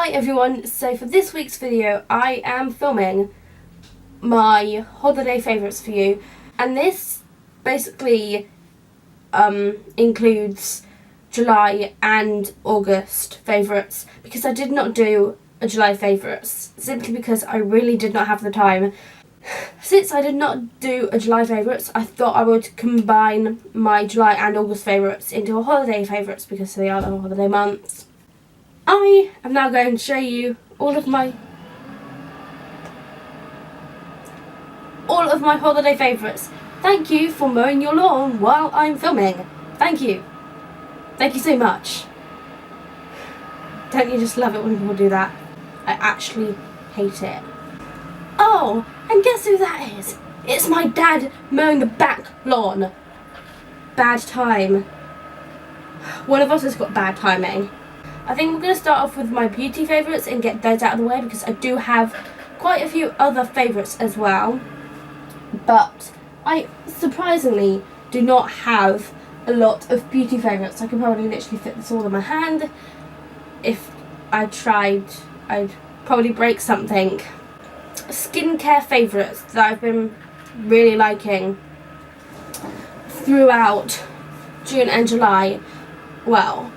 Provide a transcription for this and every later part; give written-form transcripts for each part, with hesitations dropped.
Hi everyone, so for this week's video I am filming my holiday favourites for you, and this basically includes July and August favourites, because I did not do a July favourites simply because I really did not have the time. Since I did not do a July favourites, I thought I would combine my July and August favourites into a holiday favourites because they are the holiday months. I am now going to show you all of my holiday favourites. Thank you for mowing your lawn while I'm filming. Thank you. Thank you so much. Don't you just love it when people do that? I actually hate it. Oh, and guess who that is? It's my dad mowing the back lawn. Bad time. One of us has got bad timing. I think we're going to start off with my beauty favourites and get those out of the way, because I do have quite a few other favourites as well. But I surprisingly do not have a lot of beauty favourites. I could probably literally fit this all in my hand. If I tried, I'd probably break something. Skincare favourites that I've been really liking throughout June and July. Well,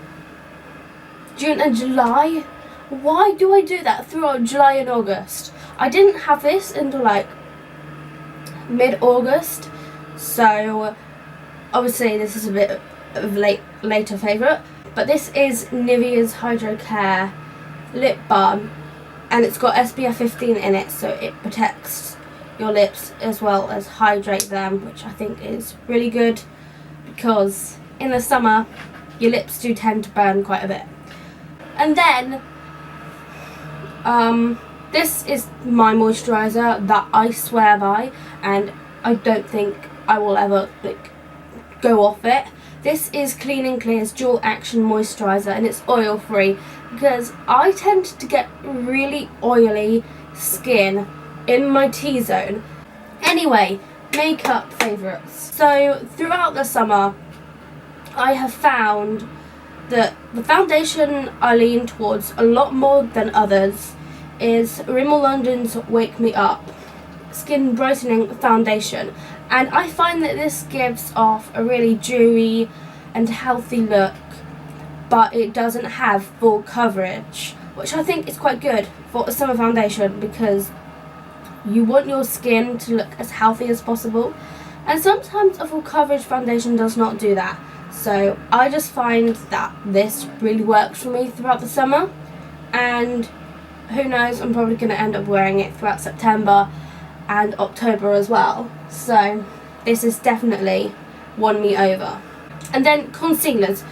June and July? Why do I do that throughout July and August? I didn't have this until like mid-August, so obviously this is a bit of a later favourite. But this is Nivea's Hydro Care lip balm, and it's got SPF 15 in it, so it protects your lips as well as hydrate them, which I think is really good, because in the summer your lips do tend to burn quite a bit. And then this is my moisturiser that I swear by, and I don't think I will ever go off it. This is Clean & Clear's Dual Action Moisturiser, and it's oil free, because I tend to get really oily skin in my T-zone. Anyway, makeup favourites. So throughout the summer I have found that the foundation I lean towards a lot more than others is Rimmel London's Wake Me Up Skin Brightening Foundation, and I find that this gives off a really dewy and healthy look, but it doesn't have full coverage, which I think is quite good for a summer foundation, because you want your skin to look as healthy as possible, and sometimes a full coverage foundation does not do that. So I just find that this really works for me throughout the summer, and who knows, I'm probably going to end up wearing it throughout September and October as well. So this has definitely won me over. And then concealers.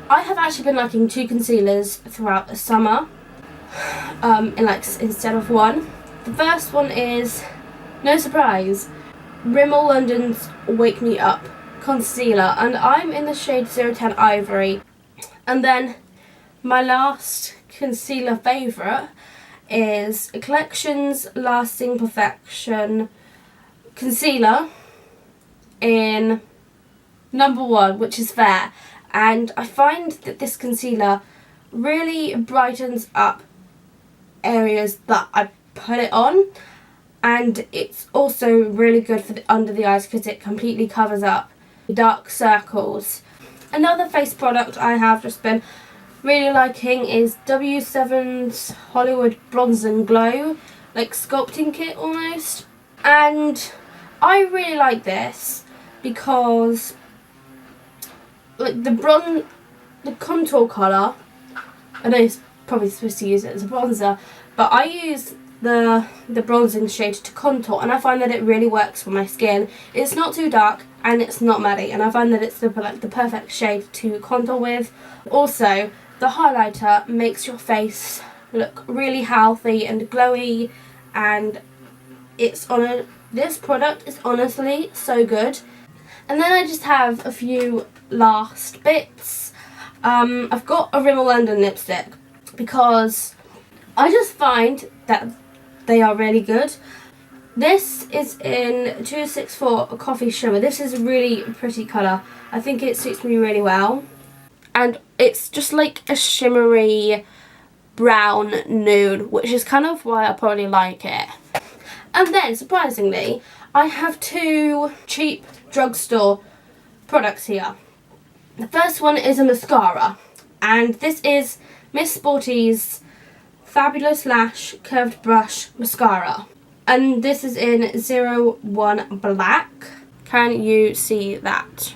I have actually been liking 2 concealers throughout the summer, instead of one. The first one is, no surprise, Rimmel London's Wake Me Up Concealer, and I'm in the shade 010 Ivory. And then my last concealer favourite is Collection's Lasting Perfection Concealer in number 1, which is Fair. And I find that this concealer really brightens up areas that I put it on, and it's also really good for under the eyes, because it completely covers up dark circles. Another face product I have just been really liking is W7's Hollywood Bronze and Glow, like sculpting kit almost. And I really like this because the contour colour, I know it's probably supposed to use it as a bronzer, but I use the bronzing shade to contour, and I find that it really works for my skin. It's not too dark and it's not muddy, and I find that it's the perfect shade to contour with. Also, the highlighter makes your face look really healthy and glowy, and this product is honestly so good. And then I just have a few last bits. I've got a Rimmel London lipstick, because I just find that they are really good. This is in 264 Coffee Shimmer. This is a really pretty colour. I think it suits me really well. And it's just like a shimmery brown nude, which is kind of why I probably like it. And then, surprisingly, I have 2 cheap drugstore products here. The first one is a mascara, and this is Miss Sporty's Fabulous Lash Curved Brush Mascara. And this is in 01 Black. Can you see that?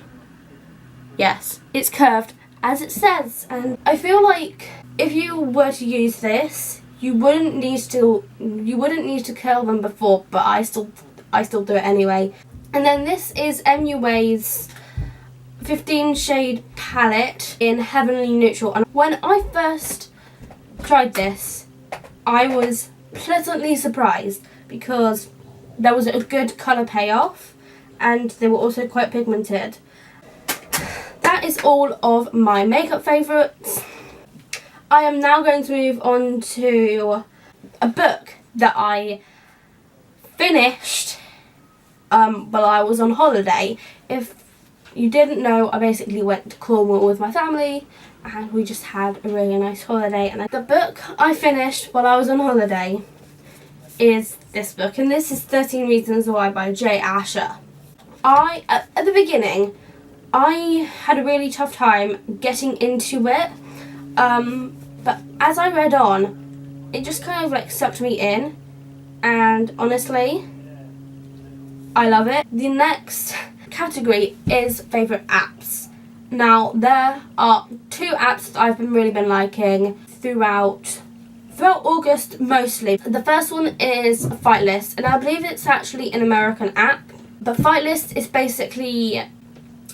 Yes, it's curved as it says, and I feel like if you were to use this, you wouldn't need to curl them before, but I still do it anyway. And then this is MUA's 15 shade palette in Heavenly Neutral, and when I first tried this, I was pleasantly surprised because there was a good colour payoff and they were also quite pigmented. That is all of my makeup favourites. I am now going to move on to a book that I finished while I was on holiday. If you didn't know, I basically went to Cornwall with my family and we just had a really nice holiday. And the book I finished while I was on holiday is this book, and this is 13 Reasons Why by Jay Asher. At the beginning, I had a really tough time getting into it, but as I read on, it just kind of like sucked me in, and honestly, I love it. The next category is favourite apps. Now, there are 2 apps that I've really been liking throughout August mostly. The first one is Fightlist, and I believe it's actually an American app, but Fightlist is basically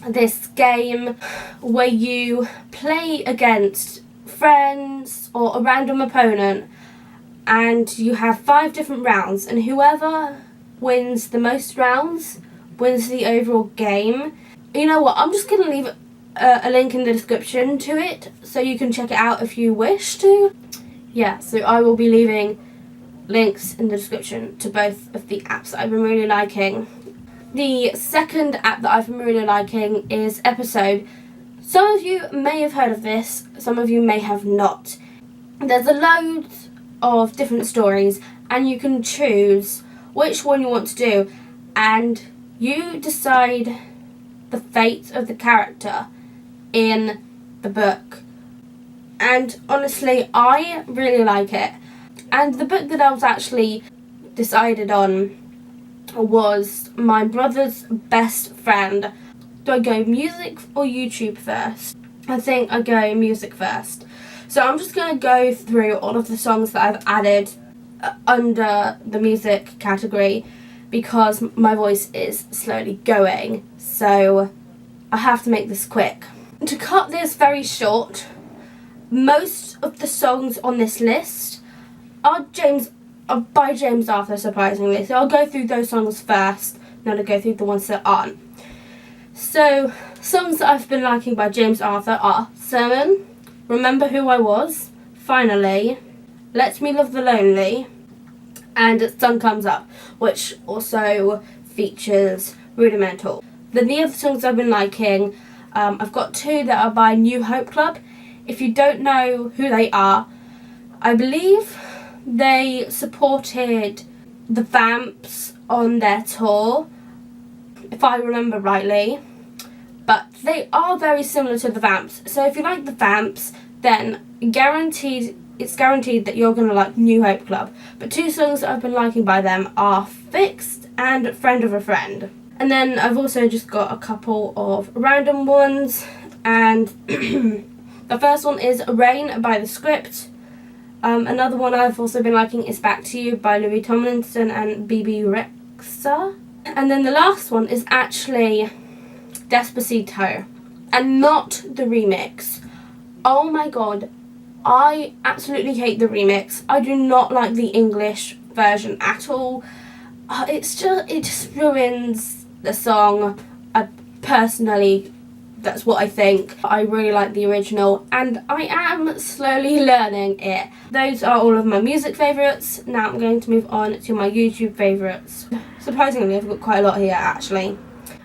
this game where you play against friends or a random opponent, and you have 5 different rounds, and whoever wins the most rounds wins the overall game. You know what, I'm just going to leave a link in the description to it so you can check it out if you wish to. Yeah, so I will be leaving links in the description to both of the apps that I've been really liking. The second app that I've been really liking is Episode. Some of you may have heard of this, some of you may have not. There's a load of different stories and you can choose which one you want to do, and you decide the fate of the character in the book. And honestly, I really like it. And the book that I was actually decided on was My Brother's Best Friend. Do I go music or YouTube first? I think I go music first. So I'm just going to go through all of the songs that I've added under the music category because my voice is slowly going. So I have to make this quick. To cut this very short, most of the songs on this list are by James Arthur, surprisingly. So I'll go through those songs first, then I'll go through the ones that aren't. So, songs that I've been liking by James Arthur are Sermon, Remember Who I Was, Finally, Let Me Love the Lonely, and Sun Comes Up, which also features Rudimental. Then the other songs I've been liking, I've got 2 that are by New Hope Club. If you don't know who they are, I believe they supported the Vamps on their tour, if I remember rightly. But they are very similar to the Vamps. So if you like the Vamps, then it's guaranteed that you're going to like New Hope Club. But 2 songs that I've been liking by them are Fixed and Friend of a Friend. And then I've also just got a couple of random ones, and the first one is Rain by The Script. Another one I've also been liking is Back to You by Louis Tomlinson and BB Rexa. And then the last one is actually Despacito, and not the remix. Oh my god, I absolutely hate the remix. I do not like the English version at all. It just ruins the song. Personally, that's what I think. I really like the original and I am slowly learning it. Those are all of my music favourites. Now I'm going to move on to my YouTube favourites. Surprisingly, I've got quite a lot here actually.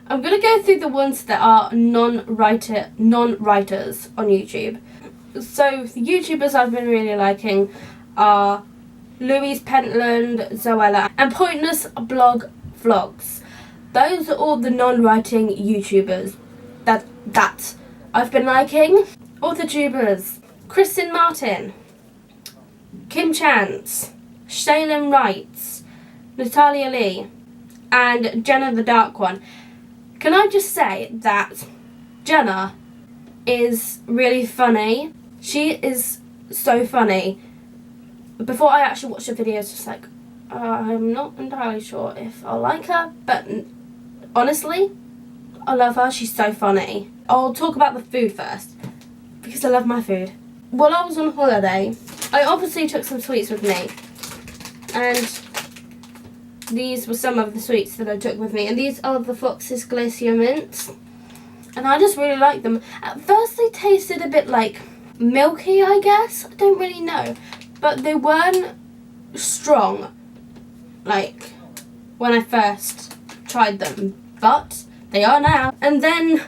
I'm going to go through the ones that are non-writers on YouTube. So the YouTubers I've been really liking are Louise Pentland, Zoella, and Pointless Blog Vlogs. Those are all the non-writing YouTubers that I've been liking. Author tubers: Kristen Martin, Kim Chance, Shaylin Wrights, Natalia Lee, and Jenna the Dark One. Can I just say that Jenna is really funny. She is so funny. Before I actually watched the video, it's just like, I'm not entirely sure if I'll like her, but honestly, I love her. She's so funny. I'll talk about the food first, because I love my food. While I was on holiday, I obviously took some sweets with me, and these were some of the sweets that I took with me, and these are the Fox's Glacier Mints, and I just really like them. At first they tasted a bit like milky, I guess. I don't really know, but they weren't strong like when I first tried them, but they are now. And then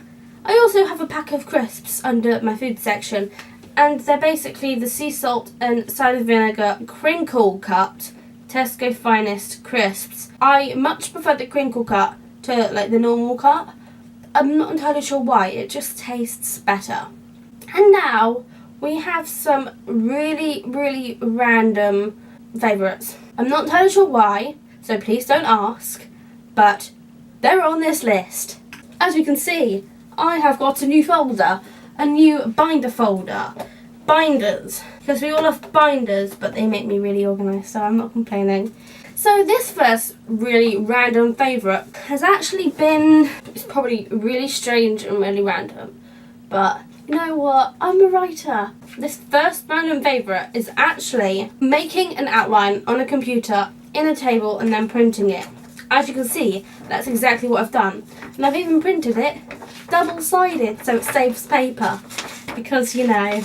I also have a pack of crisps under my food section, and they're basically the sea salt and cider vinegar crinkle cut Tesco Finest crisps. I much prefer the crinkle cut to like the normal cut. I'm not entirely sure why, it just tastes better. And now we have some really, really random favourites. I'm not entirely sure why, so please don't ask, but they're on this list. As you can see, I have got a new folder, a new binder folder. Binders, because we all have binders, but they make me really organised, so I'm not complaining. So this first really random favourite has actually been, it's probably really strange and really random, but you know what, I'm a writer. This first random favourite is actually making an outline on a computer in a table and then printing it. As you can see, that's exactly what I've done, and I've even printed it double-sided so it saves paper, because you know,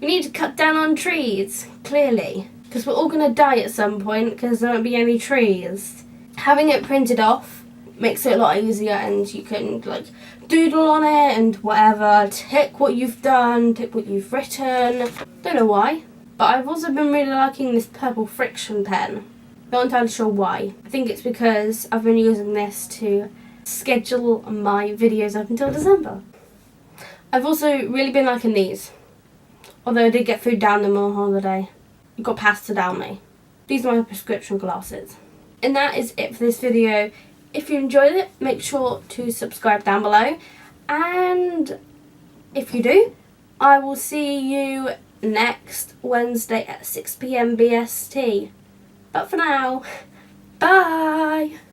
we need to cut down on trees, clearly, because we're all going to die at some point because there won't be any trees. Having it printed off makes it a lot easier, and you can like doodle on it and whatever, tick what you've done, tick what you've written. Don't know why, but I've also been really liking this purple friction pen. Not entirely sure why. I think it's because I've been using this to schedule my videos up until December. I've also really been liking these. Although I did get food down them on holiday. It got pasta down me. These are my prescription glasses. And that is it for this video. If you enjoyed it, make sure to subscribe down below. And if you do, I will see you next Wednesday at 6 PM BST. But for now, bye!